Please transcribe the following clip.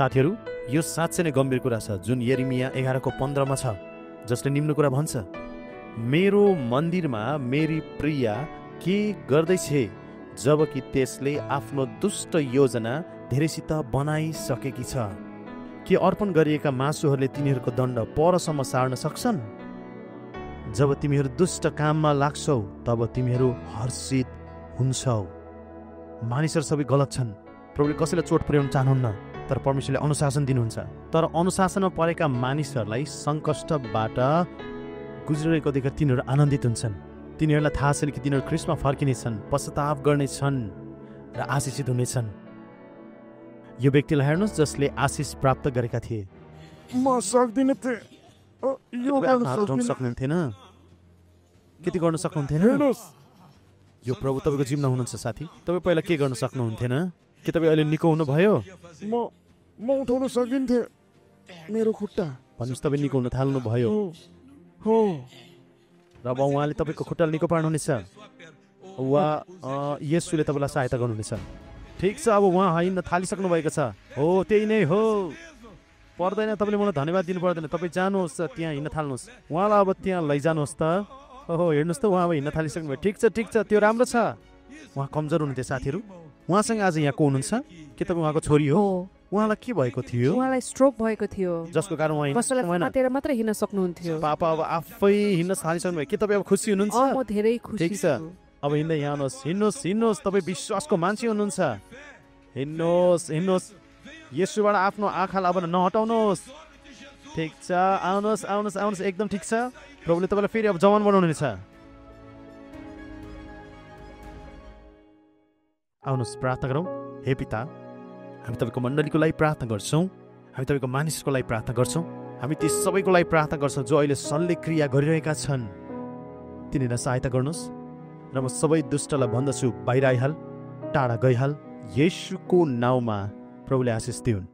साथीहरू, यो साँच्चै नै गम्भीर कुरा छ जुन यिर्मया 11:15 मा छ, जसले निम्न कुरा भन्छ, मेरो मन्दिरमा मेरी प्रिया के गर्दैछ जबकि त्यसले आफ्नो दुष्ट योजना धेरैसित बनाइसकेकी छ। के अर्पण गरिएका मासुहरूले तिनीहरूको दण्ड परसम्म सार्न सक्छन्? जब तिमीहरू दुष्ट काममा लाग्छौ तब तिमीहरू हर्षित हुन्छौ। मानिसहरू सबै गलत छन्। प्रभुले कसैलाई चोट पुर्याउन चाहनुहुन्न, तर परमेश्वरले अनुशासन दिनुहुन्छ। तर अनुशासनमा परेका मानिसहरूलाई सङ्कष्टबाट गुज्रिरहेको देखेर तिनीहरू आनन्दित हुन्छन्। तिनीहरूलाई थाहा छैन कि तिनीहरू ख्रीष्टमा फर्किनेछन्, पश्चाताप गर्नेछन् र आशिषित हुनेछन्। यो व्यक्तिलाई हेर्नुहोस् जसले आशिष प्राप्त गरेका थिए। म सक्दिनँ थिएँ, यो गर्न सक्नुहुन्थेन, के गर्न सक्नुहुन्थेन? हेर्नुहोस्, यो प्रभु तपाईँको जिम्मा हुनुहुन्छ साथी। तपाईँ पहिला के गर्न सक्नुहुन्थेन? के तपाईँ अहिले निको हुनुभयो? म उठाउन सकिन्थेँ मेरो खुट्टा। भन्नुहोस् तपाईँ निको हुन थाल्नुभयो हो, र अब उहाँले तपाईँको खुट्टाले निको पार्नुहुनेछ वा येशूले तपाईँलाई सहायता गर्नुहुनेछ। ठिक छ, अब उहाँ हिँड्न थालिसक्नु भएको छ। हो, त्यही नै हो। पर्दैन, तपाईँले मलाई धन्यवाद दिनु पर्दैन। तपाईँ जानुहोस्, त्यहाँ हिँड्न थाल्नुहोस्। उहाँलाई अब त्यहाँ लैजानुहोस् त। ओहो, हेर्नुहोस् त, उहाँ अब हिँड्न थालिसक्नु भयो। ठिक छ, त्यो राम्रो छ। उहाँ कमजोर हुनुहुन्थ्यो साथीहरू। उहाँसँग आज यहाँ को हुनुहुन्छ? के तपाईँ उहाँको छोरी हो? उहाँलाई के भएको थियो? उहाँलाई स्ट्रोक भएको थियो, जसको कारण उहाँ मात्र हिँड्न सक्नुहुन्थ्यो। पापा अब आफै हिँड्न थालिसक्नु भयो। के तपाईँ अब खुसी हुनुहुन्छ? म धेरै खुसी ठिक छ, अब हिँड्दै यहाँ हिँड्नुहोस्। तपाईँ विश्वासको मान्छे हुनुहुन्छ। हिँड्नुहोस्। येशूबाट आफ्नो आँखालाई अब नहटाउनुहोस्। ठिक छ, आउनुहोस्। एकदम ठिक छ। प्रभुले तपाईँलाई फेरि अब जवान बनाउनुहुनेछ। आउनुहोस्, प्रार्थना गरौँ। हे पिता, हामी तपाईँको मण्डलीको लागि प्रार्थना गर्छौँ। हामी तपाईँको मानिसको लागि प्रार्थना गर्छौँ। हामी ती सबैको लागि प्रार्थना गर्छौँ जो अहिले शल्यक्रिया गरिरहेका छन्। तिनीहरूलाई सहायता गर्नुहोस् र म सबै दुष्टलाई भन्दछु, बाहिर आइहाल, टाढा गइहाल। येशूको नाउँमा प्रभुले आशिष दिउन्।